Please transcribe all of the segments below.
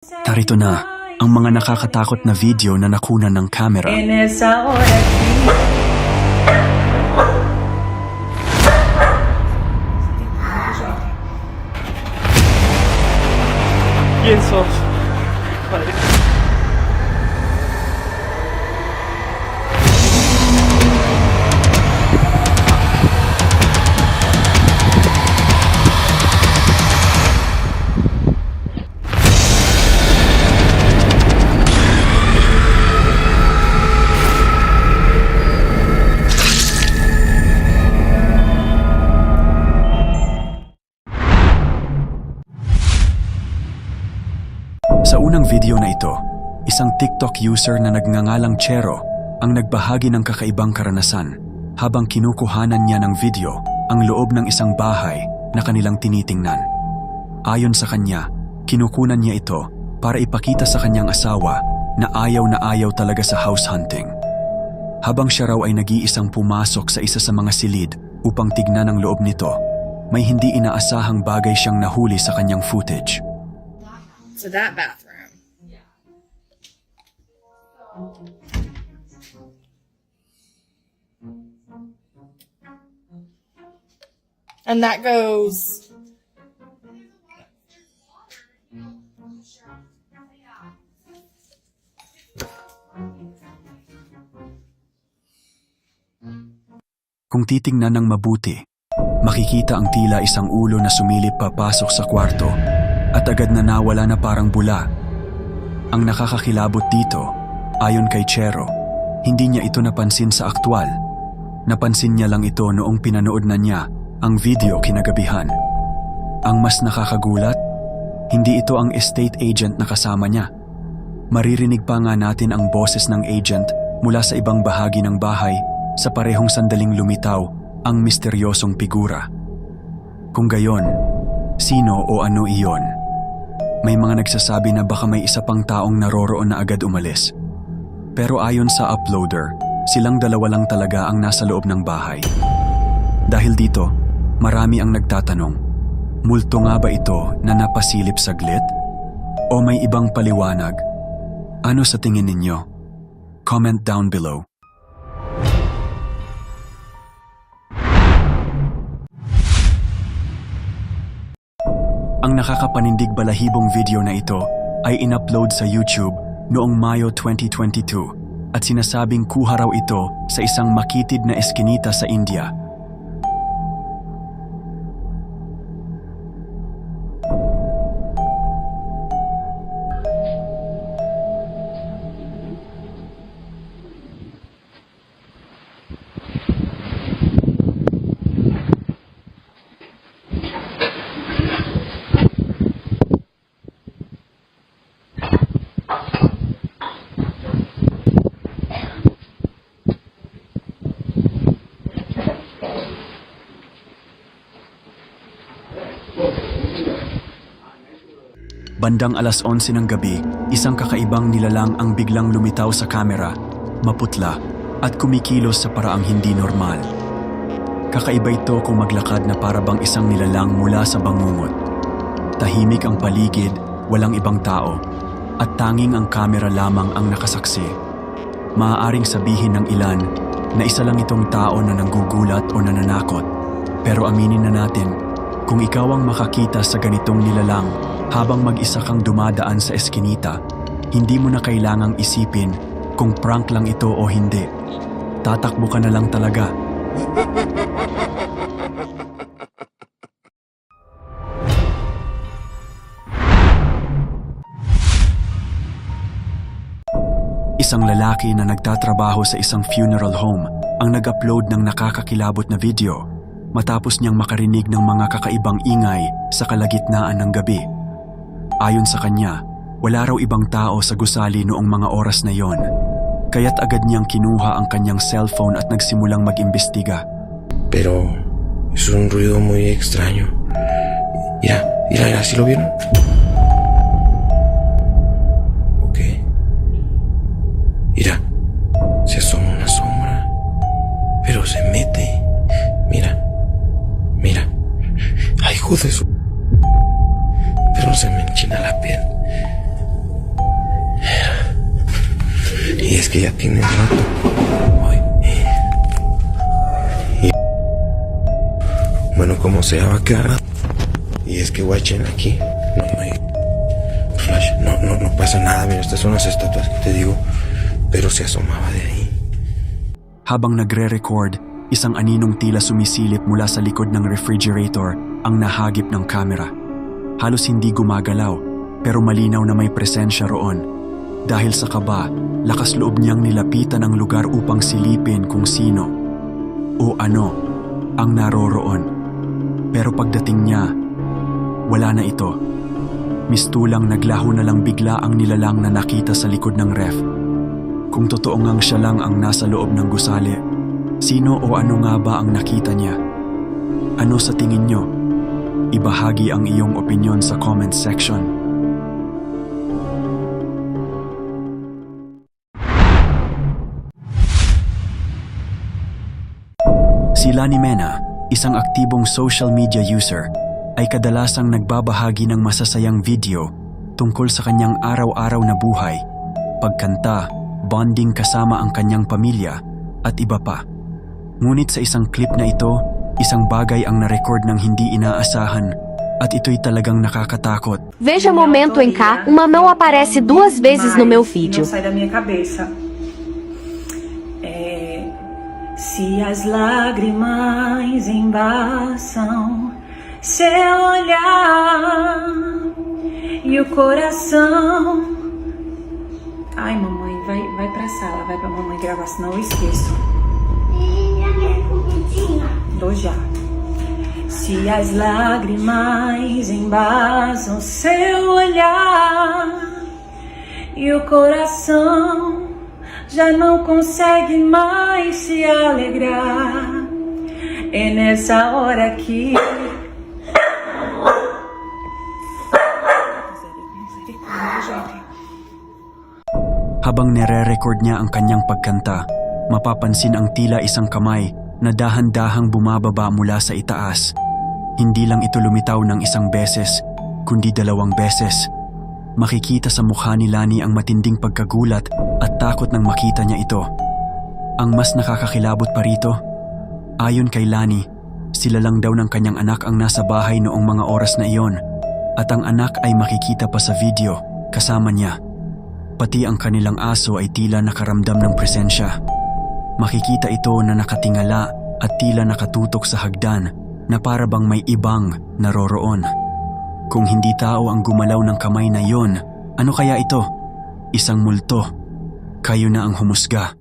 Narito na ang mga nakakatakot na video na nakunan ng kamera. Pienso. Sa unang video na ito, isang TikTok user na nagngangalang Chero ang nagbahagi ng kakaibang karanasan habang kinukuhanan niya ng video ang loob ng isang bahay na kanilang tinitingnan. Ayon sa kanya, kinukunan niya ito para ipakita sa kanyang asawa na ayaw talaga sa house hunting. Habang siya raw ay nag-iisang pumasok sa isa sa mga silid upang tignan ang loob nito, may hindi inaasahang bagay siyang nahuli sa kanyang footage. To that bathroom. And that goes. Kung titingnan ng mabuti, makikita ang tila isang ulo na sumilip papasok sa kwarto at agad na nawala na parang bula. Ang nakakakilabot dito, ayon kay Chero, hindi niya ito napansin sa aktwal. Napansin niya lang ito noong pinanood na niya ang video kinagabihan. Ang mas nakakagulat, hindi ito ang estate agent na kasama niya. Maririnig pa nga natin ang boses ng agent mula sa ibang bahagi ng bahay sa parehong sandaling lumitaw ang misteryosong figura. Kung gayon, sino o ano iyon? May mga nagsasabi na baka may isa pang taong naroroon na agad umalis. Pero ayon sa uploader, silang dalawa lang talaga ang nasa loob ng bahay. Dahil dito, marami ang nagtatanong, multo nga ba ito na napasilip saglit? O may ibang paliwanag? Ano sa tingin ninyo? Comment down below. Ang nakakapanindig balahibong video na ito ay in-upload sa YouTube noong Mayo 2022 at sinasabing kuha raw ito sa isang makitid na eskinita sa India. Bandang alas 11 ng gabi, isang kakaibang nilalang ang biglang lumitaw sa kamera, maputla at kumikilos sa paraang hindi normal. Kakaiba ito kung maglakad na para bang isang nilalang mula sa bangungot. Tahimik ang paligid, walang ibang tao, at tanging ang kamera lamang ang nakasaksi. Maaaring sabihin ng ilan na isa lang itong tao na nanggugulat o nananakot. Pero aminin na natin, kung ikaw ang makakita sa ganitong nilalang habang mag-isa kang dumadaan sa eskinita, hindi mo na kailangang isipin kung prank lang ito o hindi. Tatakbo ka na lang talaga. Isang lalaki na nagtatrabaho sa isang funeral home ang nag-upload ng nakakakilabot na video matapos niyang makarinig ng mga kakaibang ingay sa kalagitnaan ng gabi. Ayon sa kanya, wala raw ibang tao sa gusali noong mga oras na yon, kaya't agad niyang kinuha ang kanyang cellphone at nagsimulang mag-imbestiga. Pero es un ruido muy extraño. Mira, ¿sí lo vieron? Ok. Mira, se asoma una sombra, pero se mete. Mira. Ay, hijo de su... Pero se me enchina la piel. que ya tiene rato. Ay. Y- Bueno, como sea, va a quedar. Y es que guachen aquí. No hay flash. No pasa nada. Mira, estas son las estatuas que te digo. Pero se asomaba de ahí. Habang nagre-record, isang aninong tila sumisilip mula sa likod ng refrigerator ang nahagip ng kamera. Halos hindi gumagalaw, pero malinaw na may presensya roon. Dahil sa kaba, lakas loob niyang nilapitan ang lugar upang silipin kung sino o ano ang naroroon. Pero pagdating niya, wala na ito. Mistulang naglaho na lang bigla ang nilalang na nakita sa likod ng ref. Kung totoo ngang siya lang ang nasa loob ng gusali, sino o ano nga ba ang nakita niya? Ano sa tingin niyo? Ibahagi ang iyong opinyon sa comment section. Si Lani Mena, isang aktibong social media user, ay kadalasang nagbabahagi ng masasayang video tungkol sa kanyang araw-araw na buhay, pagkanta, bonding kasama ang kanyang pamilya, at iba pa. Ngunit sa isang clip na ito, isang bagay ang na-record ng hindi inaasahan at ito'y talagang nakakatakot. Veja momento em cá, uma mão aparece 2 vezes no meu vídeo. Não sai da minha cabeça. Se as lágrimas embaçam seu olhar e o coração. Ai, mamãe, vai pra sala, vai pra mamãe gravar, senão eu esqueço. E a minha comidinha? Dou já. Se as lágrimas embaçam seu olhar e o coração já não consegue mais se alegrar, é nessa hora que Habang nire-record niya ang kanyang pagkanta, mapapansin ang tila isang kamay na dahan-dahang bumababa mula sa itaas. Hindi lang ito lumitaw ng isang beses, kundi 2 beses. Makikita sa mukha ni Lani ang matinding pagkagulat at takot nang makita niya ito. Ang mas nakakakilabot pa rito, ayon kay Lani, sila lang daw ng kanyang anak ang nasa bahay noong mga oras na iyon at ang anak ay makikita pa sa video kasama niya. Pati ang kanilang aso ay tila nakaramdam ng presensya. Makikita ito na nakatingala at tila nakatutok sa hagdan na para bang may ibang naroroon. Kung hindi tao ang gumalaw ng kamay na yon, ano kaya ito? Isang multo. Kayo na ang humusga.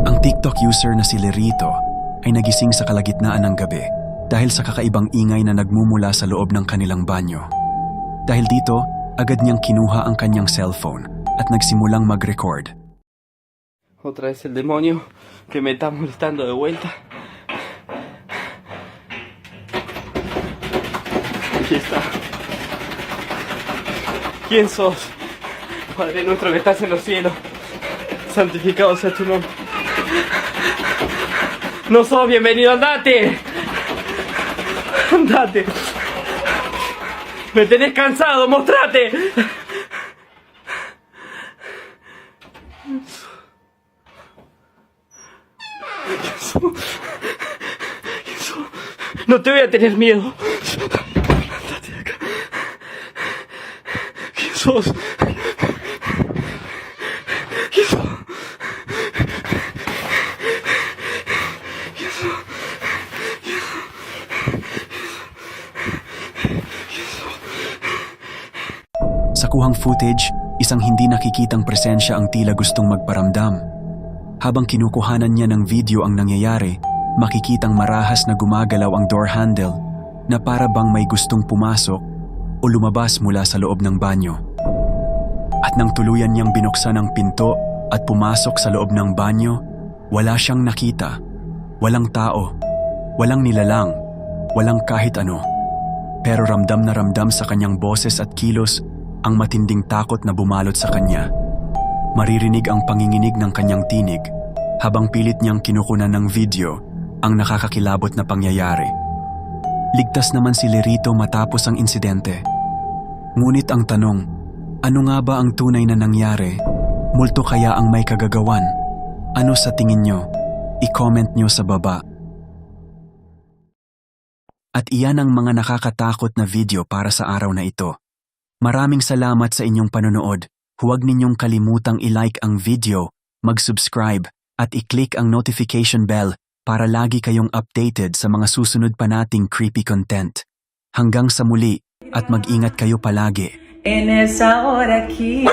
Ang TikTok user na si Lerito ay nagising sa kalagitnaan ng gabi dahil sa kakaibang ingay na nagmumula sa loob ng kanilang banyo. Dahil dito, agad niyang kinuha ang kanyang cellphone at nagsimulang mag-record. Otra vez el demonio que me está molestando de vuelta. Aquí está. ¿Quién sos? Padre nuestro que estás en los cielos, santificado sea tu nombre. No sos bienvenido, andate. Andate. Me tenés cansado, mostrate. No te voy a tener miedo. Andate de acá. ¿Quién sos? ¿Quién sos? ¿Quién sos? Sa kuhang footage, isang hindi nakikitang presensya ang tila gustong magparamdam. Habang kinukuhanan niya ng video ang nangyayari, makikitang marahas na gumagalaw ang door handle na para bang may gustong pumasok o lumabas mula sa loob ng banyo. At nang tuluyan niyang binuksan ang pinto at pumasok sa loob ng banyo, wala siyang nakita. Walang tao, walang nilalang, walang kahit ano. Pero ramdam na ramdam sa kanyang boses at kilos ang matinding takot na bumalot sa kanya. Maririnig ang panginginig ng kanyang tinig habang pilit niyang kinukunan ng video ang nakakakilabot na pangyayari. Ligtas naman si Lerito matapos ang insidente. Ngunit ang tanong, ano nga ba ang tunay na nangyari? Multo kaya ang may kagagawan? Ano sa tingin nyo? I-comment nyo sa baba. At iyan ang mga nakakatakot na video para sa araw na ito. Maraming salamat sa inyong panonood. Huwag ninyong kalimutang i-like ang video, mag-subscribe, at i-click ang notification bell para lagi kayong updated sa mga susunod pa nating creepy content. Hanggang sa muli at mag-ingat kayo palagi. En esa hora aquí